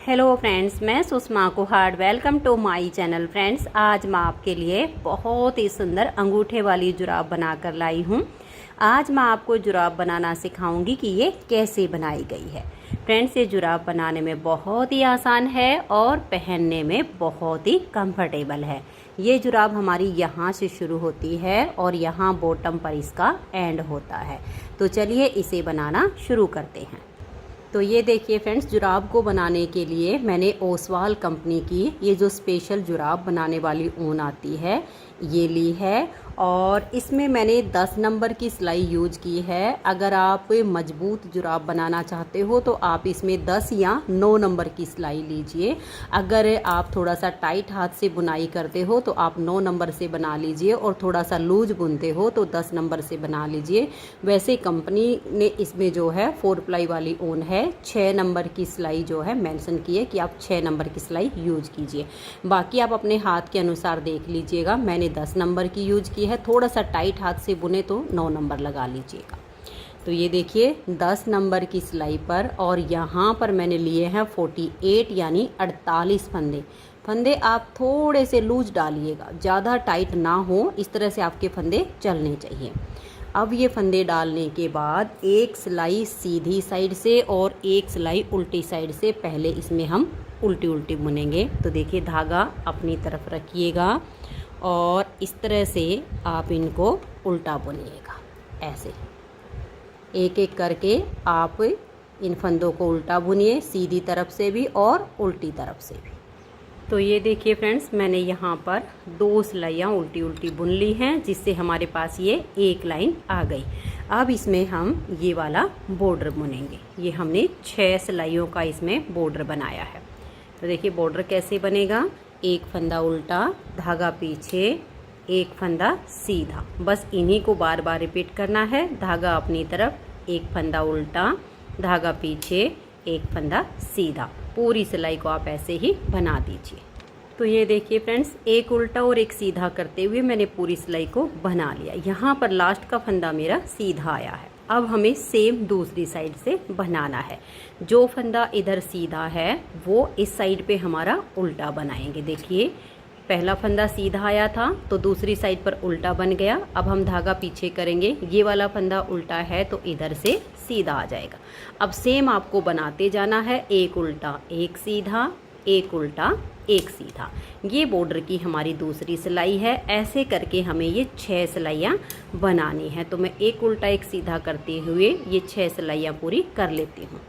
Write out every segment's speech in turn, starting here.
Hello friends, मैं Sushma Kuhad. Welcome to my channel. Friends, आज मैं आपके लिए बहुत ही सुंदर अंगूठे वाली जुराब बनाकर लाई हूँ। आज मैं आपको जुराब बनाना सिखाऊंगी कि ये कैसे बनाई गई है। फ्रेंड्स, ये जुराब बनाने में बहुत ही आसान है और पहनने में बहुत ही कंफर्टेबल है। ये जुराब हमारी यहाँ से शुरू होती है और यहाँ बॉटम पर इसका एंड होता है। तो चलिए इसे बनाना शुरू करते हैं। तो ये देखिए फ्रेंड्स, जुराब को बनाने के लिए मैंने ओसवाल कंपनी की ये जो स्पेशल जुराब बनाने वाली ऊन आती है ये ली है और इसमें मैंने 10 नंबर की सिलाई यूज की है। अगर आप मजबूत जुराब बनाना चाहते हो तो आप इसमें 10 या 9 नंबर की सिलाई लीजिए। अगर आप थोड़ा सा टाइट हाथ से बुनाई करते हो तो आप 9 नंबर से बना लीजिए और थोड़ा सा लूज बुनते हो तो 10 नंबर से बना लीजिए। वैसे कंपनी ने इसमें जो है 4 प्लाई वाली ऊन है, 6 नंबर की सिलाई जो है मेंशन की है कि आप 6 नंबर की सिलाई यूज कीजिए। बाकी आप अपने हाथ के अनुसार देख लीजिएगा। मैंने 10 नंबर की यूज की है। थोड़ा सा टाइट हाथ से बुने तो 9 नंबर लगा लीजिएगा। तो ये देखिए 10 नंबर की सिलाई पर और यहाँ पर मैंने लिए हैं 48 यानी 48 फंदे। फंदे आप थोड़े से लूज डालिएगा, ज़्यादा टाइट ना हो, इस तरह से आपके फंदे चलने चाहिए। अब ये फंदे डालने के बाद एक सिलाई सीधी साइड से और एक सिलाई उल्टी साइड से पहले इसमें हम उल्टी उल्टी बुनेंगे। तो देखिए धागा अपनी तरफ रखिएगा और इस तरह से आप इनको उल्टा बुनिएगा। ऐसे एक एक करके आप इन फंदों को उल्टा बुनिए, सीधी तरफ से भी और उल्टी तरफ से भी। तो ये देखिए फ्रेंड्स, मैंने यहाँ पर 2 सिलाइयाँ उल्टी उल्टी बुन ली हैं, जिससे हमारे पास ये एक लाइन आ गई। अब इसमें हम ये वाला बॉर्डर बुनेंगे। ये हमने 6 सिलाइयों का इसमें बॉर्डर बनाया है। तो देखिए बॉर्डर कैसे बनेगा। एक फंदा उल्टा, धागा पीछे, एक फंदा सीधा, बस इन्हीं को बार बार रिपीट करना है। धागा अपनी तरफ, एक फंदा उल्टा, धागा पीछे, एक फंदा सीधा। पूरी सिलाई को आप ऐसे ही बना दीजिए। तो ये देखिए फ्रेंड्स, एक उल्टा और एक सीधा करते हुए मैंने पूरी सिलाई को बना लिया। यहाँ पर लास्ट का फंदा मेरा सीधा आया है। अब हमें सेम दूसरी साइड से बनाना है। जो फंदा इधर सीधा है वो इस साइड पे हमारा उल्टा बनाएंगे। देखिए पहला फंदा सीधा आया था तो दूसरी साइड पर उल्टा बन गया। अब हम धागा पीछे करेंगे, ये वाला फंदा उल्टा है तो इधर से सीधा आ जाएगा। अब सेम आपको बनाते जाना है, एक उल्टा एक सीधा, एक उल्टा एक सीधा। ये बॉर्डर की हमारी दूसरी सिलाई है। ऐसे करके हमें ये 6 सिलाइयाँ बनानी है। तो मैं एक उल्टा एक सीधा करते हुए ये 6 सिलाइयाँ पूरी कर लेती हूँ।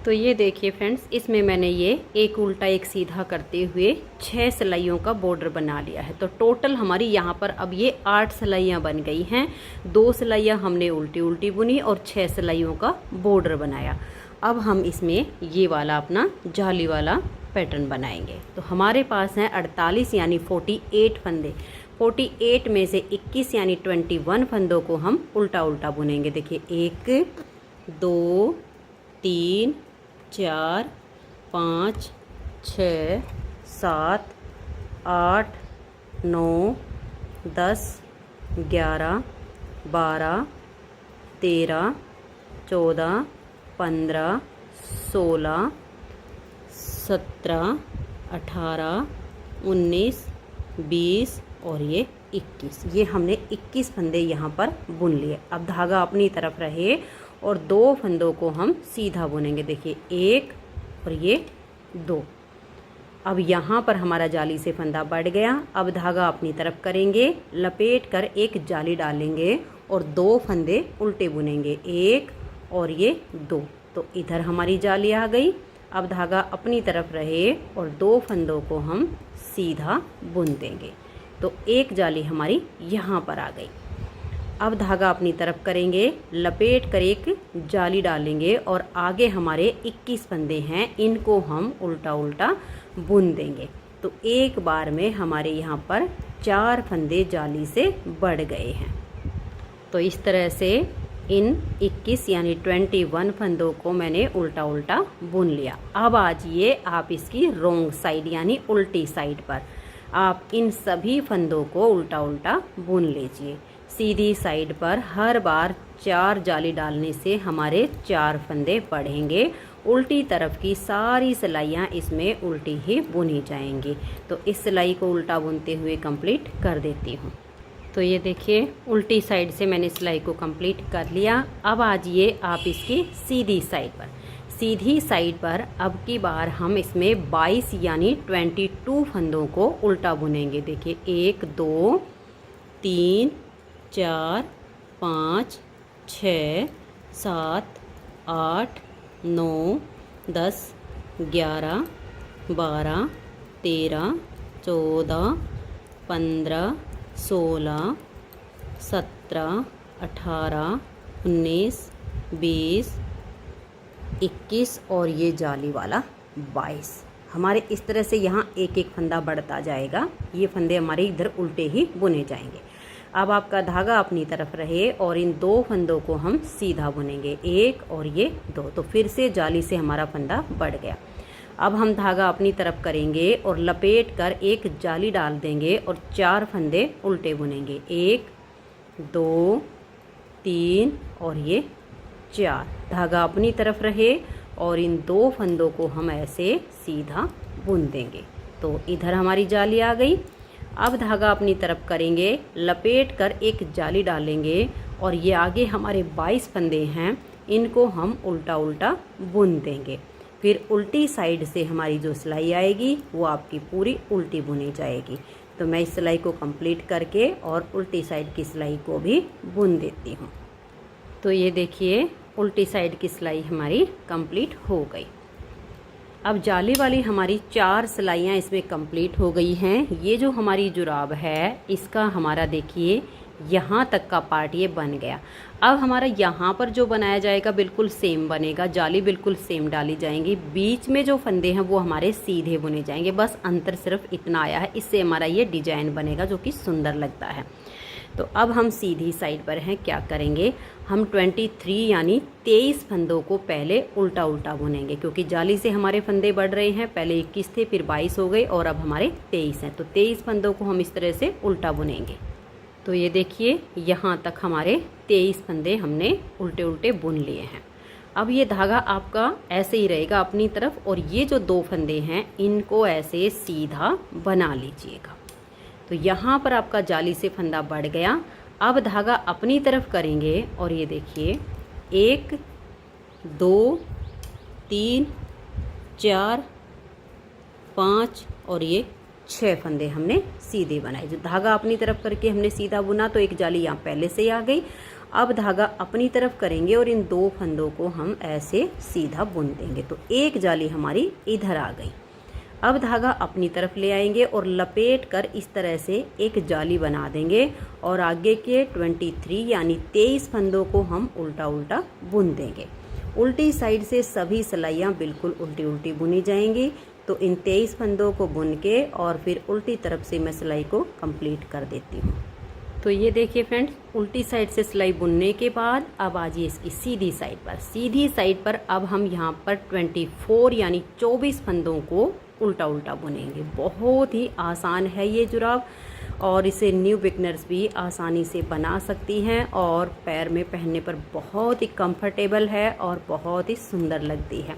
तो ये देखिए फ्रेंड्स, इसमें मैंने ये एक उल्टा एक सीधा करते हुए 6 सिलाइयों का बॉर्डर बना लिया है। तो टोटल हमारी यहाँ पर अब ये 8 सिलाइयाँ बन गई हैं। 2 सिलाइयाँ हमने उल्टी उल्टी बुनी और 6 सिलाइयों का बॉर्डर बनाया। अब हम इसमें ये वाला अपना जाली वाला पैटर्न बनाएंगे। तो हमारे पास हैं 48 यानी 48 फंदे। 48 में से 21 यानी 21 फंदों को हम उल्टा उल्टा बुनेंगे। देखिए 1 2 3 4 5 6 7 8 9 10 11 12 13 14 15 16 17 18 19 20 और ये 21। ये हमने 21 फंदे यहाँ पर बुन लिए। अब धागा अपनी तरफ रहे और 2 फंदों को हम सीधा बुनेंगे। देखिए 1 और ये 2। अब यहाँ पर हमारा जाली से फंदा बढ़ गया। अब धागा अपनी तरफ करेंगे, लपेट कर एक जाली डालेंगे और 2 फंदे उल्टे बुनेंगे, 1 और ये 2। तो इधर हमारी जाली आ गई। अब धागा अपनी तरफ रहे और 2 फंदों को हम सीधा बुन देंगे। तो एक जाली हमारी यहाँ पर आ गई। अब धागा अपनी तरफ करेंगे, लपेट कर एक जाली डालेंगे और आगे हमारे 21 फंदे हैं, इनको हम उल्टा उल्टा बुन देंगे। तो एक बार में हमारे यहाँ पर 4 फंदे जाली से बढ़ गए हैं। तो इस तरह से इन 21 यानी 21 फंदों को मैंने उल्टा उल्टा बुन लिया। अब आजिए आप इसकी रोंग साइड यानी उल्टी साइड पर आप इन सभी फंदों को उल्टा उल्टा बुन लीजिए। सीधी साइड पर हर बार 4 जाली डालने से हमारे 4 फंदे बढ़ेंगे। उल्टी तरफ की सारी सिलाइयाँ इसमें उल्टी ही बुनी जाएंगी। तो इस सिलाई को उल्टा बुनते हुए कंप्लीट कर देती हूँ। तो ये देखिए उल्टी साइड से मैंने सिलाई को कंप्लीट कर लिया। अब आजिए आप इसकी सीधी साइड पर। सीधी साइड पर अब की बार हम इसमें 22 यानी 22 फंदों को उल्टा बुनेंगे। देखिए 1 2 3 4 5 6 7 8 9 10 11 12 13 14 15 16 17 18 19 20 21 और ये जाली वाला 22। हमारे इस तरह से यहाँ एक एक फंदा बढ़ता जाएगा। ये फंदे हमारे इधर उल्टे ही बुने जाएंगे। अब आपका धागा अपनी तरफ रहे और इन 2 फंदों को हम सीधा बुनेंगे, 1 और ये 2। तो फिर से जाली से हमारा फंदा बढ़ गया। अब हम धागा अपनी तरफ करेंगे और लपेट कर एक जाली डाल देंगे और 4 फंदे उल्टे बुनेंगे, 1 2 3 और ये 4। धागा अपनी तरफ रहे और इन 2 फंदों को हम ऐसे सीधा बुन देंगे। तो इधर हमारी जाली आ गई। अब धागा अपनी तरफ करेंगे, लपेट कर एक जाली डालेंगे और ये आगे हमारे 22 फंदे हैं, इनको हम उल्टा उल्टा बुन देंगे। फिर उल्टी साइड से हमारी जो सिलाई आएगी वो आपकी पूरी उल्टी बुनी जाएगी। तो मैं इस सिलाई को कंप्लीट करके और उल्टी साइड की सिलाई को भी बुन देती हूँ। तो ये देखिए उल्टी साइड की सिलाई हमारी कंप्लीट हो गई। अब जाली वाली हमारी 4 सिलाइयाँ इसमें कंप्लीट हो गई हैं। ये जो हमारी जुराब है इसका हमारा देखिए यहाँ तक का पार्ट ये बन गया। अब हमारा यहाँ पर जो बनाया जाएगा बिल्कुल सेम बनेगा, जाली बिल्कुल सेम डाली जाएंगी। बीच में जो फंदे हैं वो हमारे सीधे बुने जाएंगे, बस अंतर सिर्फ इतना आया है। इससे हमारा ये डिजाइन बनेगा जो कि सुंदर लगता है। तो अब हम सीधी साइड पर हैं, क्या करेंगे हम 23 यानी 23 फंदों को पहले उल्टा उल्टा बुनेंगे, क्योंकि जाली से हमारे फंदे बढ़ रहे हैं। पहले 21 थे, फिर 22 हो गए और अब हमारे 23 हैं। तो 23 फंदों को हम इस तरह से उल्टा बुनेंगे। तो ये देखिए यहाँ तक हमारे 23 फंदे हमने उल्टे उल्टे बुन लिए हैं। अब ये धागा आपका ऐसे ही रहेगा अपनी तरफ और ये जो 2 फंदे हैं इनको ऐसे सीधा बना लीजिएगा। तो यहाँ पर आपका जाली से फंदा बढ़ गया। अब धागा अपनी तरफ करेंगे और ये देखिए 1 2 3 4 5 और ये 6 फंदे हमने सीधे बनाए। जो धागा अपनी तरफ करके हमने सीधा बुना तो एक जाली यहाँ पहले से ही आ गई। अब धागा अपनी तरफ करेंगे और इन 2 फंदों को हम ऐसे सीधा बुन देंगे। तो एक जाली हमारी इधर आ गई। अब धागा अपनी तरफ ले आएंगे और लपेट कर इस तरह से एक जाली बना देंगे और आगे के 23 यानी 23 फंदों को हम उल्टा उल्टा बुन देंगे। उल्टी साइड से सभी सिलाइयाँ बिल्कुल उल्टी उल्टी बुनी जाएंगी। तो इन 23 फंदों को बुन के और फिर उल्टी तरफ से मैं सिलाई को कंप्लीट कर देती हूँ। तो ये देखिए फ्रेंड्स, उल्टी साइड से सिलाई बुनने के बाद अब आजिए इसकी सीधी साइड पर। सीधी साइड पर अब हम यहाँ पर 24 यानी 24 फंदों को उल्टा उल्टा बुनेंगे। बहुत ही आसान है ये जुराब और इसे न्यू बिगनर्स भी आसानी से बना सकती हैं और पैर में पहनने पर बहुत ही कंफर्टेबल है और बहुत ही सुंदर लगती है।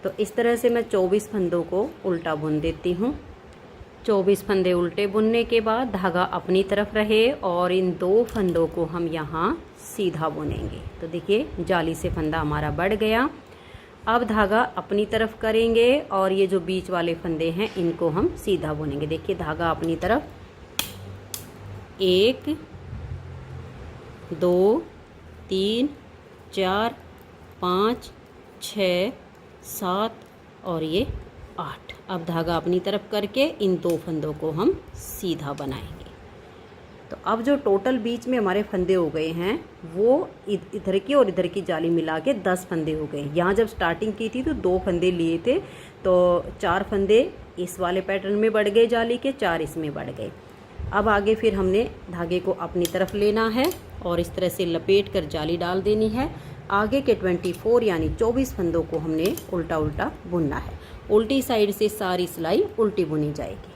तो इस तरह से मैं 24 फंदों को उल्टा बुन देती हूँ। 24 फंदे उल्टे बुनने के बाद धागा अपनी तरफ रहे और इन 2 फंदों को हम यहाँ सीधा बुनेंगे। तो देखिए जाली से फंदा हमारा बढ़ गया। अब धागा अपनी तरफ करेंगे और ये जो बीच वाले फंदे हैं इनको हम सीधा बुनेंगे। देखिए धागा अपनी तरफ, 1 2 3 4 5 6 7 और ये 8। अब धागा अपनी तरफ करके इन 2 फंदों को हम सीधा बनाएंगे। तो अब जो टोटल बीच में हमारे फंदे हो गए हैं वो इधर की और इधर की जाली मिला के 10 फंदे हो गए। यहाँ जब स्टार्टिंग की थी तो 2 फंदे लिए थे, तो 4 फंदे इस वाले पैटर्न में बढ़ गए जाली के, 4 इसमें बढ़ गए। अब आगे फिर हमने धागे को अपनी तरफ लेना है और इस तरह से लपेट कर जाली डाल देनी है। आगे के 24 यानी 24 फंदों को हमने उल्टा उल्टा बुनना है। उल्टी साइड से सारी सिलाई उल्टी बुनी जाएगी।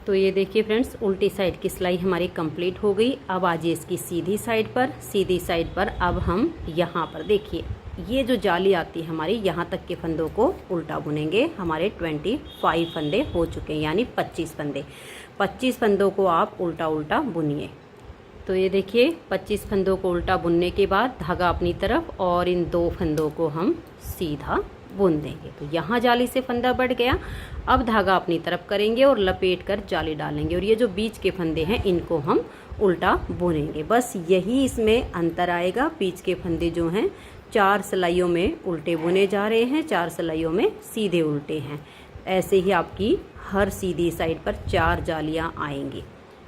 तो ये देखिए फ्रेंड्स, उल्टी साइड की सिलाई हमारी कंप्लीट हो गई। अब आजिए इसकी सीधी साइड पर। सीधी साइड पर अब हम यहाँ पर देखिए ये जो जाली आती है हमारी यहाँ तक के फंदों को उल्टा बुनेंगे। हमारे 25 फंदे हो चुके हैं, यानी 25 फंदे। 25 फंदों को आप उल्टा उल्टा बुनिए। तो ये देखिए 25 फंदों को उल्टा बुनने के बाद धागा अपनी तरफ और इन 2 फंदों को हम सीधा बुन देंगे। तो यहाँ जाली से फंदा बढ़ गया। अब धागा अपनी तरफ करेंगे और लपेट कर जाली डालेंगे, और ये जो बीच के फंदे हैं इनको हम उल्टा बुनेंगे। बस यही इसमें अंतर आएगा। बीच के फंदे जो हैं 4 सिलाइयों में उल्टे बुने जा रहे हैं, 4 सिलाइयों में सीधे उल्टे हैं। ऐसे ही आपकी हर सीधी साइड पर 4 जालियाँ आएंगी।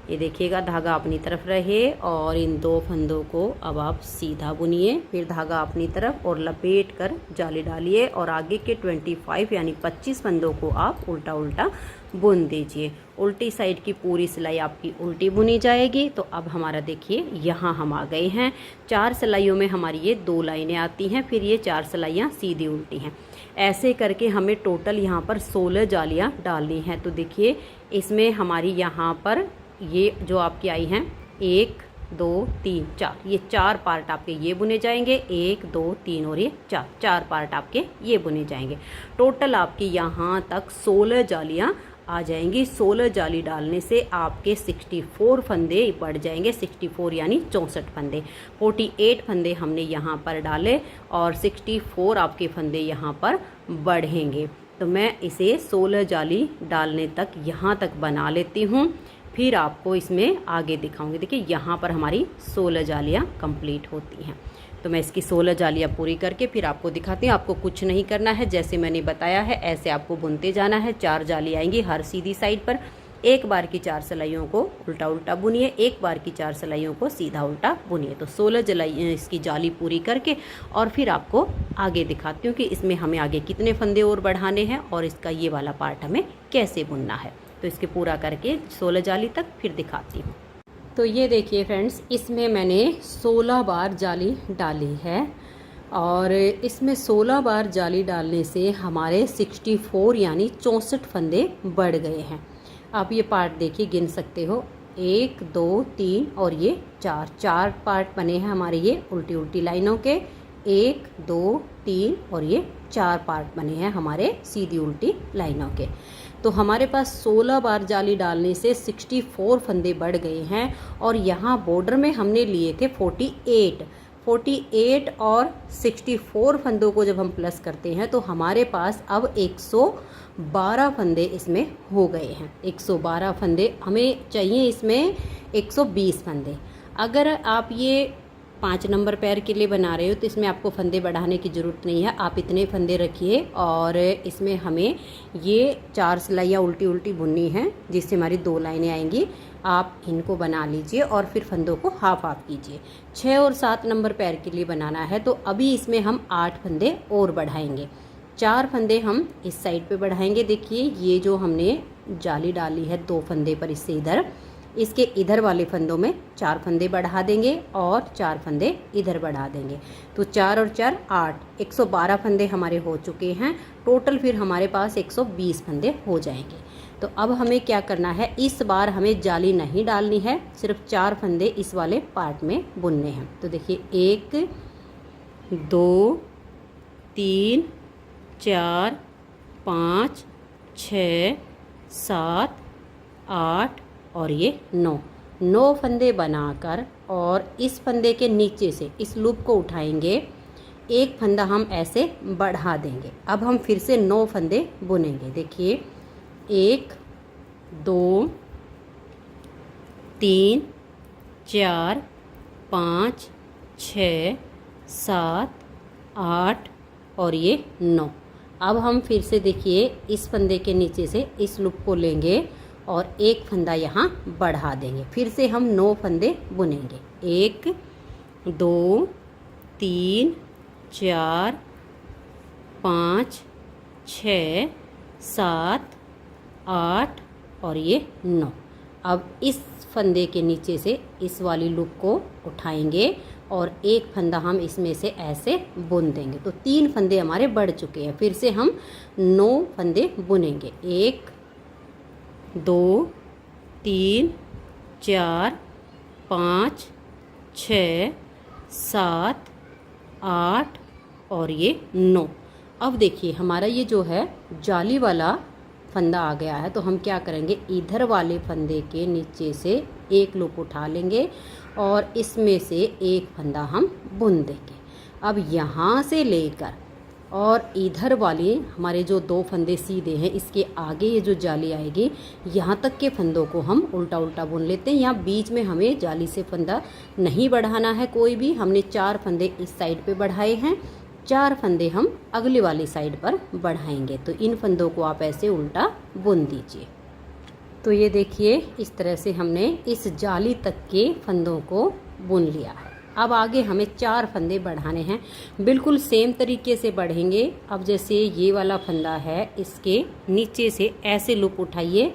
ये देखिएगा, धागा अपनी तरफ रहे और इन 2 फंदों को अब आप सीधा बुनिए। फिर धागा अपनी तरफ और लपेट कर जाली डालिए और आगे के 25 यानी 25 फंदों को आप उल्टा उल्टा बुन दीजिए। उल्टी साइड की पूरी सिलाई आपकी उल्टी बुनी जाएगी। तो अब हमारा देखिए यहाँ हम आ गए हैं। 4 सिलाइयों में हमारी ये 2 लाइनें आती हैं, फिर ये 4 सिलाइयाँ सीधी उल्टी हैं। ऐसे करके हमें टोटल यहाँ पर 16 जालियाँ डालनी हैं। तो देखिए इसमें हमारी यहाँ पर ये जो आपकी आई हैं 1 2 3 4, ये 4 पार्ट आपके ये बुने जाएंगे। 1 2 3 और ये 4 पार्ट आपके ये बुने जाएंगे। टोटल आपकी यहाँ तक 16 जालियाँ आ जाएंगी। 16 जाली डालने से आपके 64 फंदे बढ़ जाएंगे। 64 यानी 64 फंदे। 48 फंदे हमने यहाँ पर डाले और 64 आपके फंदे यहाँ पर बढ़ेंगे। तो मैं इसे 16 जाली डालने तक यहाँ तक बना लेती हूँ, फिर आपको इसमें आगे दिखाऊंगी। देखिए यहाँ पर हमारी 16 जालियाँ कंप्लीट होती हैं। तो मैं इसकी 16 जालियाँ पूरी करके फिर आपको दिखाती हूँ। आपको कुछ नहीं करना है, जैसे मैंने बताया है ऐसे आपको बुनते जाना है। 4 जाली आएंगी हर सीधी साइड पर। एक बार की 4 सिलाइयों को उल्टा उल्टा बुनिए, एक बार की 4 सिलाइयों को सीधा उल्टा बुनिए। तो 16 जलाई इसकी जाली पूरी करके और फिर आपको आगे दिखाती हूँ कि इसमें हमें आगे कितने फंदे और बढ़ाने हैं और इसका ये वाला पार्ट हमें कैसे बुनना है। तो इसके पूरा करके 16 जाली तक फिर दिखाती हूँ। तो ये देखिए फ्रेंड्स, इसमें मैंने 16 बार जाली डाली है और इसमें 16 बार जाली डालने से हमारे 64 यानी 64 फंदे बढ़ गए हैं। आप ये पार्ट देखिए, गिन सकते हो 1 2 3 और ये 4 पार्ट बने हैं हमारे ये उल्टी उल्टी लाइनों के। 1 2 3 और ये 4 पार्ट बने हैं हमारे सीधी उल्टी लाइनों के। तो हमारे पास 16 बार जाली डालने से 64 फंदे बढ़ गए हैं। और यहाँ बॉर्डर में हमने लिए थे 48 और 64 फंदों को जब हम प्लस करते हैं तो हमारे पास अब 112 फंदे इसमें हो गए हैं। 112 फंदे हमें चाहिए, इसमें 120 फंदे। अगर आप ये 5 नंबर पैर के लिए बना रहे हो तो इसमें आपको फंदे बढ़ाने की ज़रूरत नहीं है। आप इतने फंदे रखिए और इसमें हमें ये 4 सिलाइयाँ उल्टी उल्टी बुननी हैं, जिससे हमारी 2 लाइनें आएंगी। आप इनको बना लीजिए और फिर फंदों को हाफ कीजिए। 6 और 7 नंबर पैर के लिए बनाना है तो अभी इसमें हम 8 फंदे और बढ़ाएंगे। 4 फंदे हम इस साइड पे बढ़ाएंगे। देखिए ये जो हमने जाली डाली है 2 फंदे पर इससे इधर, इसके इधर वाले फंदों में 4 फंदे बढ़ा देंगे और 4 फंदे इधर बढ़ा देंगे। तो 4 और 4 8, 112 फंदे हमारे हो चुके हैं। टोटल फिर हमारे पास 120 फंदे हो जाएंगे। तो अब हमें क्या करना है, इस बार हमें जाली नहीं डालनी है, सिर्फ 4 फंदे इस वाले पार्ट में बुनने हैं। तो देखिए 1 2 3 4 5 6 7 8 और ये 9 फंदे बनाकर और इस फंदे के नीचे से इस लूप को उठाएंगे। एक फंदा हम ऐसे बढ़ा देंगे। अब हम फिर से 9 फंदे बुनेंगे। देखिए 1 2 3 4 5 6 7 8 और ये 9। अब हम फिर से देखिए इस फंदे के नीचे से इस लूप को लेंगे और एक फंदा यहाँ बढ़ा देंगे। फिर से हम 9 फंदे बुनेंगे। 1 2 3 4 5 6 7 8 और ये 9। अब इस फंदे के नीचे से इस वाली लूप को उठाएंगे और एक फंदा हम इसमें से ऐसे बुन देंगे। तो 3 फंदे हमारे बढ़ चुके हैं। फिर से हम 9 फंदे बुनेंगे। 1 2 3 4 5 6 7 8 और ये 9। अब देखिए हमारा ये जो है जाली वाला फंदा आ गया है, तो हम क्या करेंगे, इधर वाले फंदे के नीचे से एक लूप उठा लेंगे और इसमें से एक फंदा हम बुन देंगे। अब यहाँ से लेकर और इधर वाले हमारे जो 2 फंदे सीधे हैं, इसके आगे ये जो जाली आएगी यहाँ तक के फंदों को हम उल्टा उल्टा बुन लेते हैं। यहाँ बीच में हमें जाली से फंदा नहीं बढ़ाना है कोई भी। हमने 4 फंदे इस साइड पे बढ़ाए हैं, 4 फंदे हम अगले वाली साइड पर बढ़ाएंगे। तो इन फंदों को आप ऐसे उल्टा बुन दीजिए। तो ये देखिए इस तरह से हमने इस जाली तक के फंदों को बुन लिया है। अब आगे हमें 4 फंदे बढ़ाने हैं, बिल्कुल सेम तरीके से बढ़ेंगे। अब जैसे ये वाला फंदा है, इसके नीचे से ऐसे लूप उठाइए,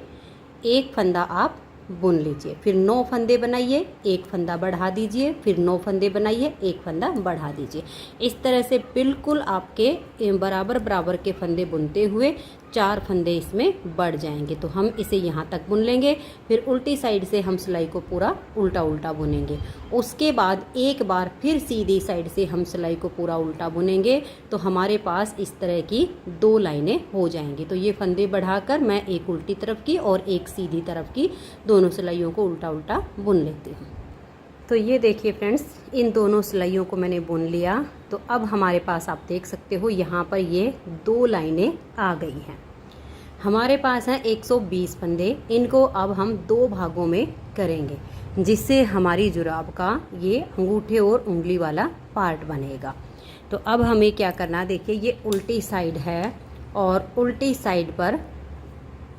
एक फंदा आप बुन लीजिए, फिर 9 फंदे बनाइए, एक फंदा बढ़ा दीजिए, फिर 9 फंदे बनाइए, एक फंदा बढ़ा दीजिए। इस तरह से बिल्कुल आपके बराबर बराबर के फंदे बुनते हुए 4 फंदे इसमें बढ़ जाएंगे। तो हम इसे यहाँ तक बुन लेंगे, फिर उल्टी साइड से हम सिलाई को पूरा उल्टा उल्टा बुनेंगे। उसके बाद एक बार फिर सीधी साइड से हम सिलाई को पूरा उल्टा बुनेंगे, तो हमारे पास इस तरह की 2 लाइनें हो जाएंगी। तो ये फंदे बढ़ाकर मैं एक उल्टी तरफ की और एक सीधी तरफ की दोनों सिलाइयों को उल्टा उल्टा बुन लेती हूँ। तो ये देखिए फ्रेंड्स, इन दोनों सिलाइयों को मैंने बुन लिया। तो अब हमारे पास आप देख सकते हो यहाँ पर ये 2 लाइनें आ गई हैं। हमारे पास हैं 120 फंदे। इनको अब हम 2 भागों में करेंगे, जिससे हमारी जुराब का ये अंगूठे और उंगली वाला पार्ट बनेगा। तो अब हमें क्या करना, देखिए ये उल्टी साइड है और उल्टी साइड पर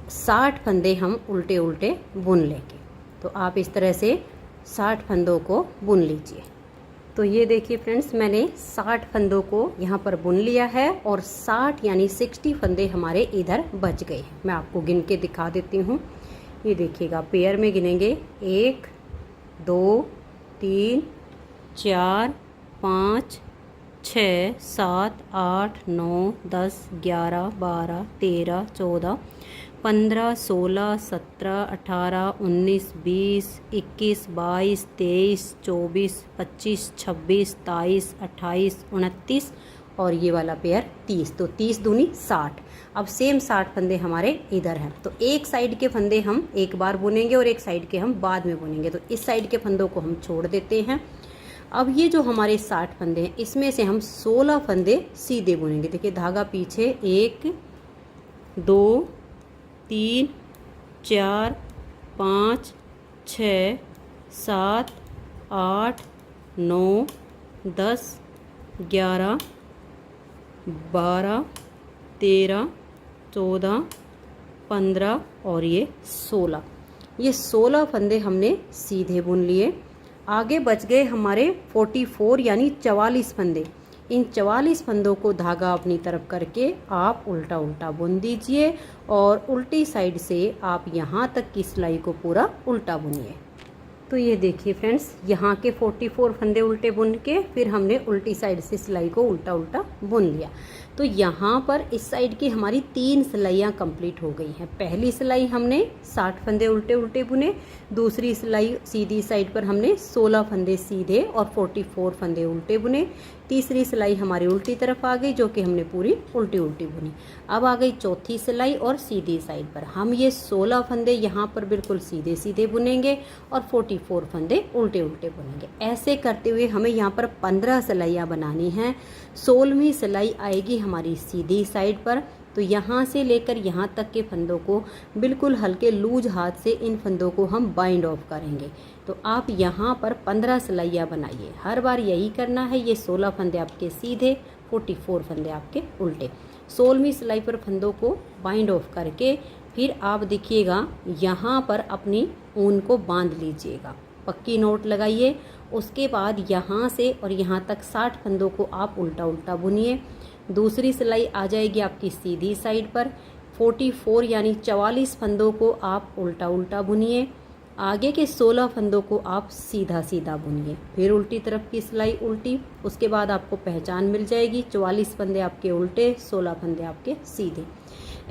60 फंदे हम उल्टे उल्टे बुन लेंगे। तो आप इस तरह से 60 फंदों को बुन लीजिए। तो ये देखिए फ्रेंड्स, मैंने 60 फंदों को यहाँ पर बुन लिया है और 60 यानी 60 फंदे हमारे इधर बच गए हैं। मैं आपको गिन के दिखा देती हूँ। ये देखिएगा, पेयर में गिनेंगे 1 2 3 4 5 6 7 8 9 10 11 12 13 14 15 16 17 18 19 20 21 22 23 24 25 26 27 28 29 और ये वाला पेयर 30। तो 30 दूनी 60। अब सेम 60 फंदे हमारे इधर हैं। तो एक साइड के फंदे हम एक बार बुनेंगे और एक साइड के हम बाद में बुनेंगे। तो इस साइड के फंदों को हम छोड़ देते हैं। अब ये जो हमारे 60 फंदे हैं, इसमें से हम 16 फंदे सीधे बुनेंगे। देखिए धागा पीछे 1 2 3 4 5 6 7 8 9 10 11 12 13 14 15 और ये 16। ये 16 फंदे हमने सीधे बुन लिए। आगे बच गए हमारे 44 यानी 44 फंदे। इन 44 फंदों को धागा अपनी तरफ करके आप उल्टा उल्टा बुन दीजिए और उल्टी साइड से आप यहाँ तक की सिलाई को पूरा उल्टा बुनिए। तो ये देखिए फ्रेंड्स, यहाँ के 44 फंदे उल्टे बुन के फिर हमने उल्टी साइड से सिलाई को उल्टा उल्टा बुन लिया। तो यहाँ पर इस साइड की हमारी 3 सिलाइयाँ कंप्लीट हो गई हैं। पहली सिलाई हमने 60 फंदे उल्टे उल्टे बुने, दूसरी सिलाई सीधी साइड पर हमने 16 फंदे सीधे और 44 फंदे उल्टे बुने, तीसरी सिलाई हमारी उल्टी तरफ आ गई जो कि हमने पूरी उल्टी उल्टी बुनी। अब आ गई चौथी सिलाई और सीधी साइड पर हम ये 16 फंदे यहाँ पर बिल्कुल सीधे सीधे बुनेंगे और 44 फंदे उल्टे उल्टे बुनेंगे। ऐसे करते हुए हमें यहाँ पर 15 सिलाइयाँ बनानी हैं। 16वीं सिलाई आएगी हमारी सीधी साइड पर। तो यहाँ से लेकर यहाँ तक के फंदों को बिल्कुल हल्के लूज हाथ से इन फंदों को हम बाइंड ऑफ करेंगे। तो आप यहाँ पर 15 सिलाइयाँ बनाइए। हर बार यही करना है। ये 16 फंदे आपके सीधे, 44 फंदे आपके उल्टे। 16वीं सिलाई पर फंदों को बाइंड ऑफ करके फिर आप देखिएगा यहाँ पर अपनी ऊन को बांध लीजिएगा, पक्की नोट लगाइए। उसके बाद यहाँ से और यहाँ तक 60 फंदों को आप उल्टा उल्टा बुनिए। दूसरी सिलाई आ जाएगी आपकी सीधी साइड पर। 44 यानी 44 फंदों को आप उल्टा उल्टा बुनिए। आगे के 16 फंदों को आप सीधा सीधा बुनिए। फिर उल्टी तरफ की सिलाई उल्टी। उसके बाद आपको पहचान मिल जाएगी। 44 फंदे आपके उल्टे, 16 फंदे आपके सीधे।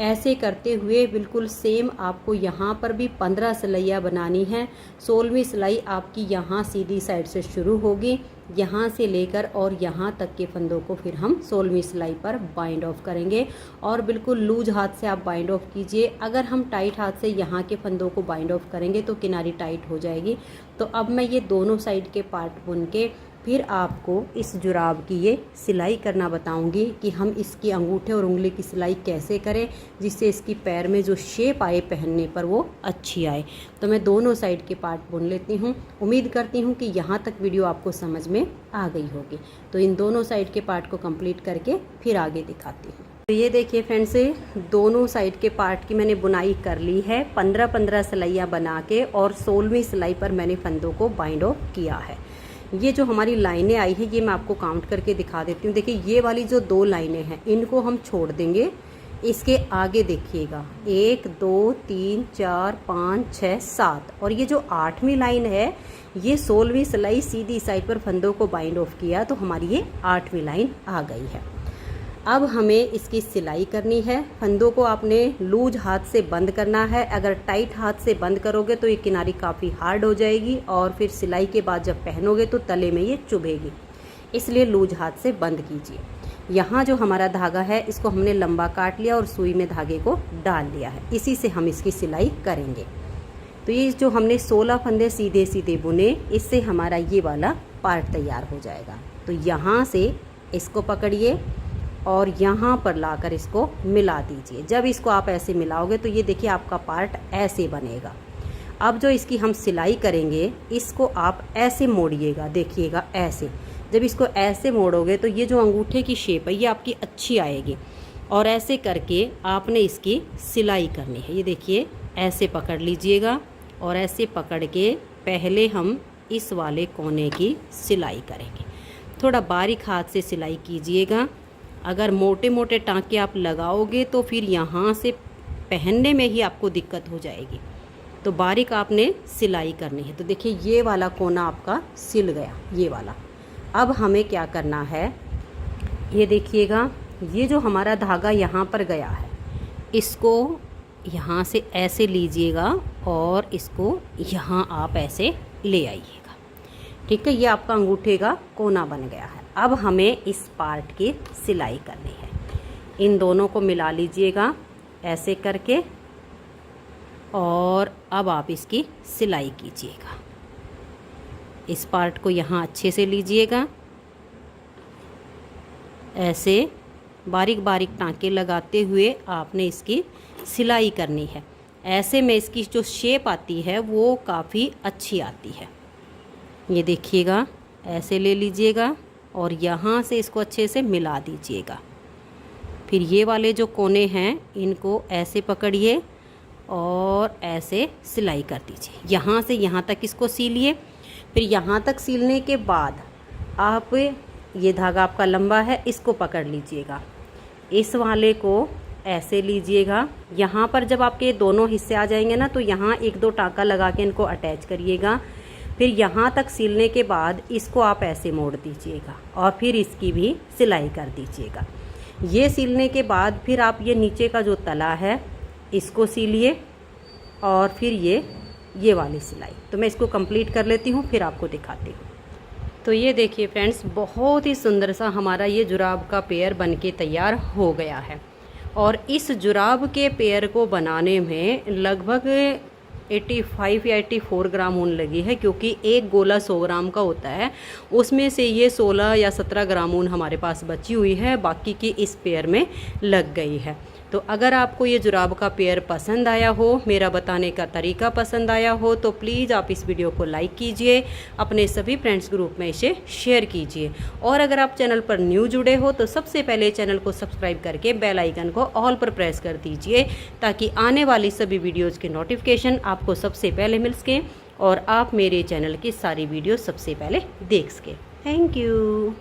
ऐसे करते हुए बिल्कुल सेम आपको यहाँ पर भी 15 सिलाइयाँ बनानी है। 16वीं सिलाई आपकी यहाँ सीधी साइड से शुरू होगी, यहाँ से लेकर और यहाँ तक के फंदों को फिर हम 16वीं सिलाई पर बाइंड ऑफ करेंगे। और बिल्कुल लूज हाथ से आप बाइंड ऑफ कीजिए। अगर हम टाइट हाथ से यहाँ के फंदों को बाइंड ऑफ करेंगे तो किनारी टाइट हो जाएगी। तो अब मैं ये दोनों साइड के पार्ट बुन के फिर आपको इस जुराब की ये सिलाई करना बताऊंगी कि हम इसकी अंगूठे और उंगली की सिलाई कैसे करें जिससे इसकी पैर में जो शेप आए पहनने पर वो अच्छी आए। तो मैं दोनों साइड के पार्ट बुन लेती हूँ। उम्मीद करती हूँ कि यहाँ तक वीडियो आपको समझ में आ गई होगी। तो इन दोनों साइड के पार्ट को कंप्लीट करके फिर आगे दिखाती हूँ। तो ये देखिए फ्रेंड्स, दोनों साइड के पार्ट की मैंने बुनाई कर ली है। 15-15 सिलाइयाँ बना के और 16वीं सिलाई पर मैंने फंदों को बाइंड ऑफ किया है। ये जो हमारी लाइनें आई है ये मैं आपको काउंट करके दिखा देती हूँ। देखिए ये वाली जो 2 लाइनें हैं इनको हम छोड़ देंगे। इसके आगे देखिएगा 1 2 3 4 5 6 7 और ये जो 8वीं लाइन है ये 16वीं सिलाई सीधी साइड पर फंदों को बाइंड ऑफ किया तो हमारी ये 8वीं लाइन आ गई है। अब हमें इसकी सिलाई करनी है। फंदों को आपने लूज हाथ से बंद करना है। अगर टाइट हाथ से बंद करोगे तो ये किनारी काफ़ी हार्ड हो जाएगी और फिर सिलाई के बाद जब पहनोगे तो तले में ये चुभेगी, इसलिए लूज हाथ से बंद कीजिए। यहाँ जो हमारा धागा है इसको हमने लंबा काट लिया और सुई में धागे को डाल लिया है। इसी से हम इसकी सिलाई करेंगे। तो ये जो हमने 16 फंदे सीधे सीधे बुने इससे हमारा ये वाला पार्ट तैयार हो जाएगा। तो यहाँ से इसको पकड़िए और यहाँ पर लाकर इसको मिला दीजिए। जब इसको आप ऐसे मिलाओगे तो ये देखिए आपका पार्ट ऐसे बनेगा। अब जो इसकी हम सिलाई करेंगे इसको आप ऐसे मोड़िएगा, देखिएगा ऐसे। जब इसको ऐसे मोड़ोगे तो ये जो अंगूठे की शेप है ये आपकी अच्छी आएगी। और ऐसे करके आपने इसकी सिलाई करनी है। ये देखिए ऐसे पकड़ लीजिएगा और ऐसे पकड़ के पहले हम इस वाले कोने की सिलाई करेंगे। थोड़ा बारीक हाथ से सिलाई कीजिएगा। अगर मोटे मोटे टाँके आप लगाओगे तो फिर यहाँ से पहनने में ही आपको दिक्कत हो जाएगी। तो बारीक आपने सिलाई करनी है। तो देखिए ये वाला कोना आपका सिल गया, ये वाला। अब हमें क्या करना है, ये देखिएगा ये जो हमारा धागा यहाँ पर गया है इसको यहाँ से ऐसे लीजिएगा और इसको यहाँ आप ऐसे ले आइएगा। ठीक है, ये आपका अंगूठे का कोना बन गया है। अब हमें इस पार्ट की सिलाई करनी है। इन दोनों को मिला लीजिएगा ऐसे करके और अब आप इसकी सिलाई कीजिएगा। इस पार्ट को यहाँ अच्छे से लीजिएगा, ऐसे बारीक बारीक टाँके लगाते हुए आपने इसकी सिलाई करनी है। ऐसे में इसकी जो शेप आती है वो काफ़ी अच्छी आती है। ये देखिएगा ऐसे ले लीजिएगा और यहाँ से इसको अच्छे से मिला दीजिएगा। फिर ये वाले जो कोने हैं इनको ऐसे पकड़िए और ऐसे सिलाई कर दीजिए। यहाँ से यहाँ तक इसको सीलिए। फिर यहाँ तक सीलने के बाद आप ये धागा आपका लंबा है इसको पकड़ लीजिएगा। इस वाले को ऐसे लीजिएगा। यहाँ पर जब आपके दोनों हिस्से आ जाएंगे ना तो यहाँ 1-2 टाँका लगा के इनको अटैच करिएगा। फिर यहाँ तक सिलने के बाद इसको आप ऐसे मोड़ दीजिएगा और फिर इसकी भी सिलाई कर दीजिएगा। ये सिलने के बाद फिर आप ये नीचे का जो तला है इसको सिलिए और फिर ये वाली सिलाई। तो मैं इसको कंप्लीट कर लेती हूँ फिर आपको दिखाती हूँ। तो ये देखिए फ्रेंड्स, बहुत ही सुंदर सा हमारा ये जुराब का पेयर बनके तैयार हो गया है। और इस जुराब के पेयर को बनाने में लगभग 85 या 84 ग्राम ऊन लगी है, क्योंकि एक गोला 100 ग्राम का होता है। उसमें से ये 16 या 17 ग्राम ऊन हमारे पास बची हुई है, बाकी की इस पेयर में लग गई है। तो अगर आपको ये जुराब का पेयर पसंद आया हो, मेरा बताने का तरीका पसंद आया हो, तो प्लीज़ आप इस वीडियो को लाइक कीजिए, अपने सभी फ्रेंड्स ग्रुप में इसे शेयर कीजिए। और अगर आप चैनल पर न्यू जुड़े हो तो सबसे पहले चैनल को सब्सक्राइब करके बेल आइकन को ऑल पर प्रेस कर दीजिए, ताकि आने वाली सभी वीडियोज़ के नोटिफिकेशन आपको सबसे पहले मिल सकें और आप मेरे चैनल की सारी वीडियो सबसे पहले देख सकें। Thank you.